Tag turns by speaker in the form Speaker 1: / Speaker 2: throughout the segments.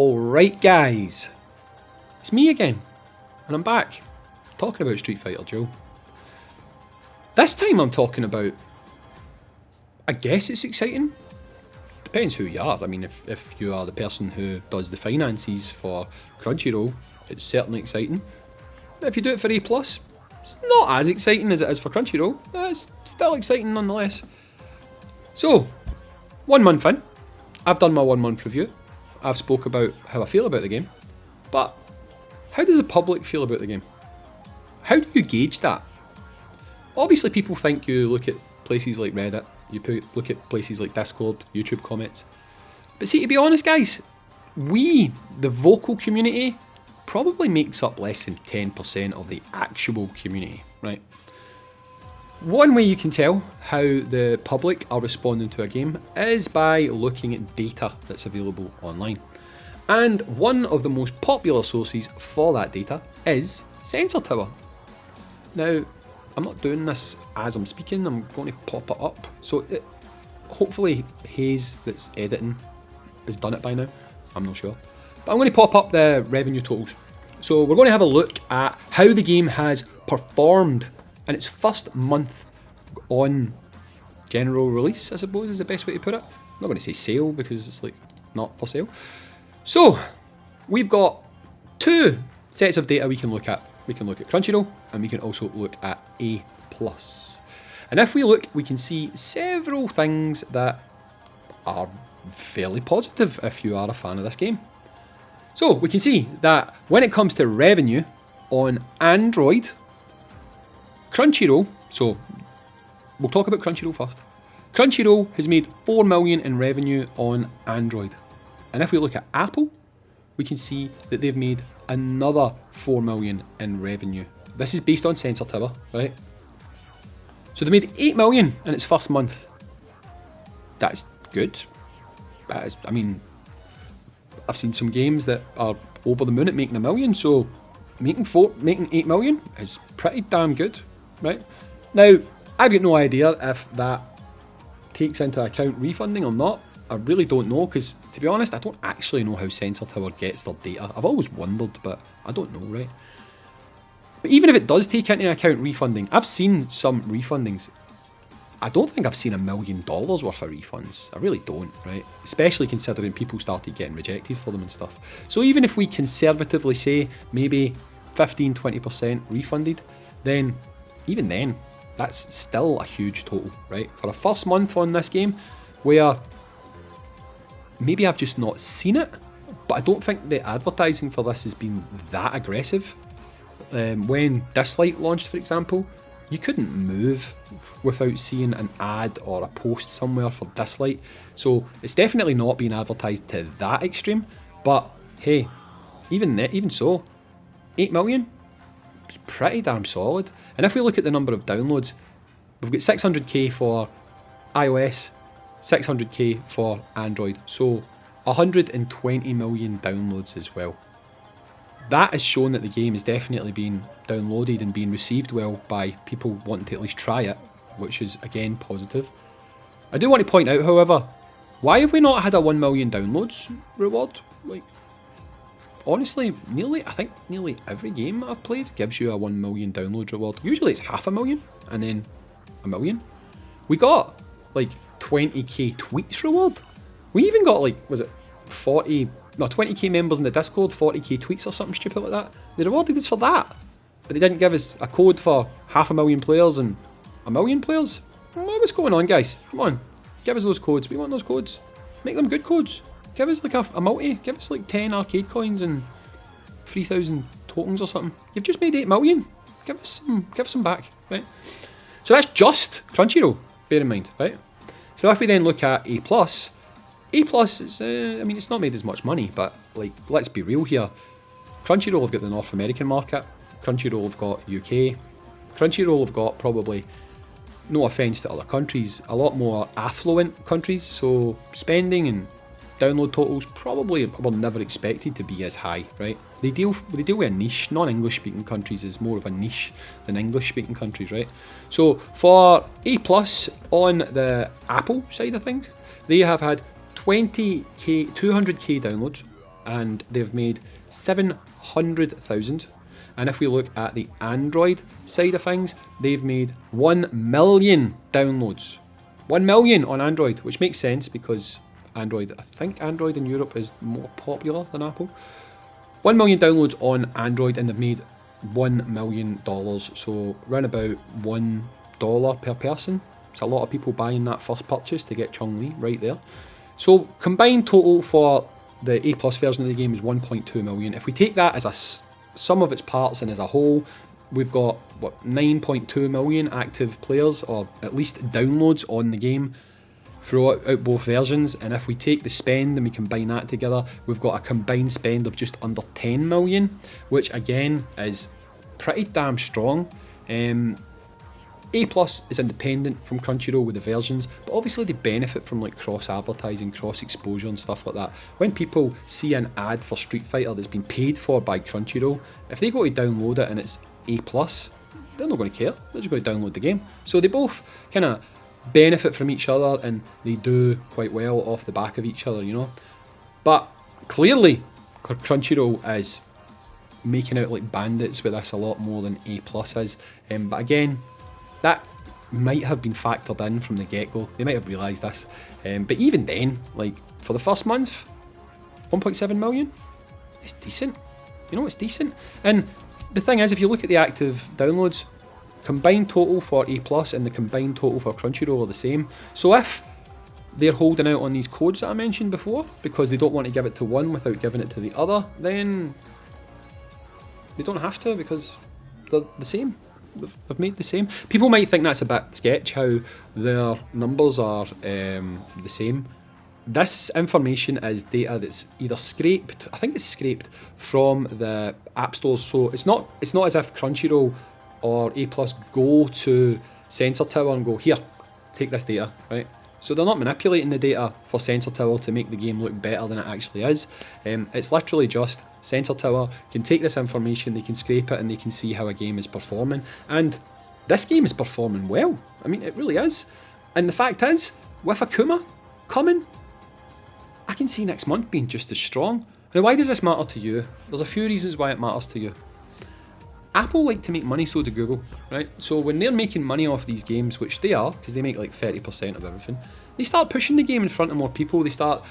Speaker 1: Alright guys, it's me again, and I'm back, talking about Street Fighter Duel. This time I'm talking about, I guess it's exciting, depends who you are. I mean, if you are the person who does the finances for Crunchyroll, it's certainly exciting. If you do it for A+, it's not as exciting as it is for Crunchyroll, it's still exciting nonetheless. So, 1 month in, I've done my 1 month review. I've spoke about how I feel about the game, but how does the public feel about the game? How do you gauge that? Obviously people think you look at places like Reddit, you look at places like Discord, YouTube comments, but see, to be honest guys, we, the vocal community, probably makes up less than 10% of the actual community, right? One way you can tell how the public are responding to a game is by looking at data that's available online. And one of the most popular sources for that data is Sensor Tower. Now, I'm not doing this as I'm speaking, I'm going to pop it up. So hopefully Hayes that's editing has done it by now, I'm not sure. But I'm going to pop up the revenue totals. So we're going to have a look at how the game has performed in its first month on general release, I suppose is the best way to put it. I'm not going to say sale because it's like not for sale. So we've got two sets of data we can look at. We can look at Crunchyroll and we can also look at A+. And if we look, we can see several things that are fairly positive if you are a fan of this game. So we can see that when it comes to revenue on Android, Crunchyroll, so we'll talk about Crunchyroll first. Crunchyroll has made 4 million in revenue on Android. And if we look at Apple, we can see that they've made another 4 million in revenue. This is based on Sensor Tower, right? So they made 8 million in its first month. That's good. That is, I mean, I've seen some games that are over the moon at making 1 million, so making 8 million is pretty damn good, right? Now, I've got no idea if that takes into account refunding or not. I really don't know, because to be honest, I don't actually know how Sensor Tower gets their data. I've always wondered, but I don't know, right? But even if it does take into account refunding, I've seen some refundings. I don't think I've seen $1 million worth of refunds. I really don't, right? Especially considering people started getting rejected for them and stuff. So even if we conservatively say maybe 15-20% refunded, then even then, that's still a huge total, right? For a first month on this game, where maybe I've just not seen it, but I don't think the advertising for this has been that aggressive. When Dislight launched, for example, you couldn't move without seeing an ad or a post somewhere for Dislight. So it's definitely not being advertised to that extreme, but hey, even so, 8 million? It's pretty damn solid. And if we look at the number of downloads, we've got 600k for iOS, 600k for Android, so 120 million downloads as well. That has shown that the game is definitely being downloaded and being received well by people wanting to at least try it, which is again positive. I do want to point out, however, why have we not had a 1 million downloads reward? Like, honestly, I think nearly every game I've played gives you a 1 million download reward. Usually it's 500,000 and then 1 million. We got like 20k tweets reward. We even got like, was it 20k members in the Discord, 40k tweets or something stupid like that. They rewarded us for that. But they didn't give us a code for 500,000 players and 1 million players. What's going on, guys? Come on. Give us those codes. We want those codes. Make them good codes. Give us like a multi. Give us like 10 arcade coins and 3,000 tokens or something. You've just made 8 million. Give us some back, right? So that's just Crunchyroll, bear in mind, right? So if we then look at A+, is, I mean, it's not made as much money, but like, let's be real here. Crunchyroll have got the North American market. Crunchyroll have got UK. Crunchyroll have got, probably, no offence to other countries, a lot more affluent countries, so spending and download totals probably were never expected to be as high, right? They deal with a niche. Non-English speaking countries is more of a niche than English speaking countries, right? So for A+ on the Apple side of things, they have had 200k downloads and they've made 700,000. And if we look at the Android side of things, they've made 1 million downloads. 1 million on Android, which makes sense because I think Android in Europe is more popular than Apple. 1 million downloads on Android, and they've made $1 million. So around about $1 per person. It's a lot of people buying that first purchase to get Chun-Li right there. So combined total for the A+ version of the game is 1.2 million. If we take that as a sum of its parts and as a whole, we've got 9.2 million active players, or at least downloads on the game throughout both versions. And if we take the spend and we combine that together, we've got a combined spend of just under 10 million, which again is pretty damn strong. A+ is independent from Crunchyroll with the versions, but obviously they benefit from like cross advertising, cross exposure and stuff like that. When people see an ad for Street Fighter that's been paid for by Crunchyroll, if they go to download it and it's A+, they're not going to care, they're just going to download the game. So they both kind of benefit from each other, and they do quite well off the back of each other, you know. But clearly Crunchyroll is making out like bandits with this a lot more than A+ is. But again, that might have been factored in from the get-go. They might have realised this. But even then, like for the first month, 1.7 million, it's decent. You know, it's decent. And the thing is, if you look at the active downloads, combined total for A+ and the combined total for Crunchyroll are the same. So if they're holding out on these codes that I mentioned before because they don't want to give it to one without giving it to the other, then they don't have to because they're the same. They've made the same. People might think that's a bit sketch how their numbers are the same. This information is data that's either scraped, I think it's scraped from the app stores. So it's not as if Crunchyroll or A+ go to Sensor Tower and go, here, take this data, right? So they're not manipulating the data for Sensor Tower to make the game look better than it actually is. It's literally just Sensor Tower can take this information, they can scrape it, and they can see how a game is performing. And this game is performing well. I mean, it really is. And the fact is, with Akuma coming, I can see next month being just as strong. Now, why does this matter to you? There's a few reasons why it matters to you. Apple like to make money, so do Google, right? So when they're making money off these games, which they are, because they make like 30% of everything, they start pushing the game in front of more people. They start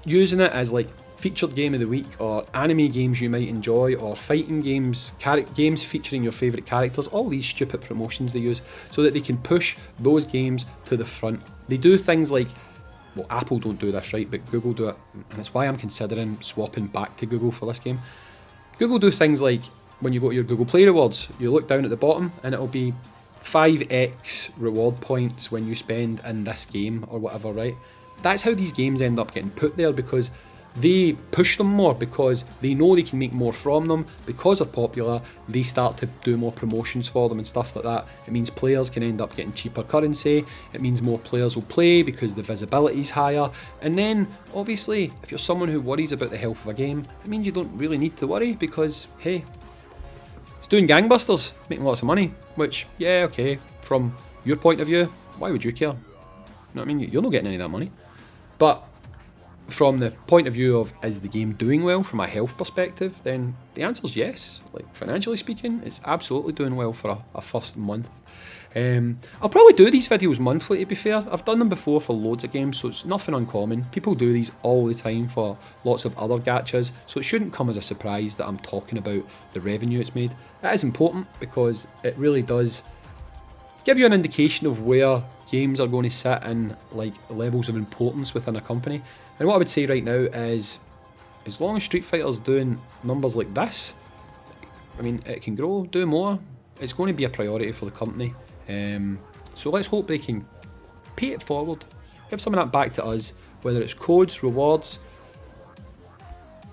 Speaker 1: using it as like featured game of the week, or anime games you might enjoy, or fighting games, games featuring your favourite characters, all these stupid promotions they use so that they can push those games to the front. They do things like, well, Apple don't do this, right, but Google do it, and it's why I'm considering swapping back to Google for this game. Google do things like, when you go to your Google Play rewards, you look down at the bottom and it'll be 5x reward points when you spend in this game or whatever, right? That's how these games end up getting put there, because they push them more, because they know they can make more from them. Because they're popular, they start to do more promotions for them and stuff like that. It means players can end up getting cheaper currency. It means more players will play because the visibility is higher. And then, obviously, if you're someone who worries about the health of a game, it means you don't really need to worry, because, hey, it's doing gangbusters, making lots of money. Which, yeah, okay, from your point of view, why would you care? You know what I mean? You're not getting any of that money. But from the point of view of, is the game doing well from a health perspective, then the answer is yes. Like, financially speaking, it's absolutely doing well for a first month. I'll probably do these videos monthly, to be fair. I've done them before for loads of games, so it's nothing uncommon. People do these all the time for lots of other gachas, so it shouldn't come as a surprise that I'm talking about the revenue it's made. It is important because it really does give you an indication of where games are going to sit in like levels of importance within a company. And what I would say right now is, as long as Street Fighter's doing numbers like this, I mean, it can grow, do more. It's going to be a priority for the company. So let's hope they can pay it forward, give some of that back to us, whether it's codes, rewards,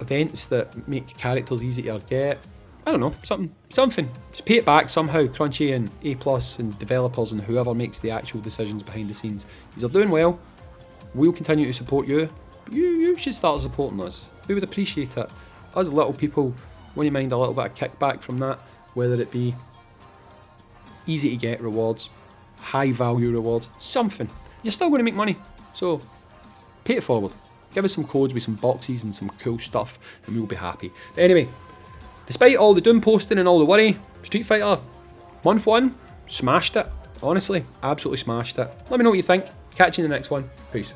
Speaker 1: events that make characters easy to get. I don't know, something. Just pay it back somehow. Crunchy and A+ and developers and whoever makes the actual decisions behind the scenes. These are doing well. We'll continue to support you. You should start supporting us. We would appreciate it. Us little people, wouldn't mind a little bit of kickback from that, whether it be easy to get rewards, high value rewards, something. You're still going to make money, so pay it forward. Give Give us some codes with some boxes and some cool stuff, and we'll be happy. But anyway, despite all the doom posting and all the worry, Street Fighter month 1 smashed it. Honestly, absolutely smashed it. Let me know what you think. Catch you in the next one. Peace.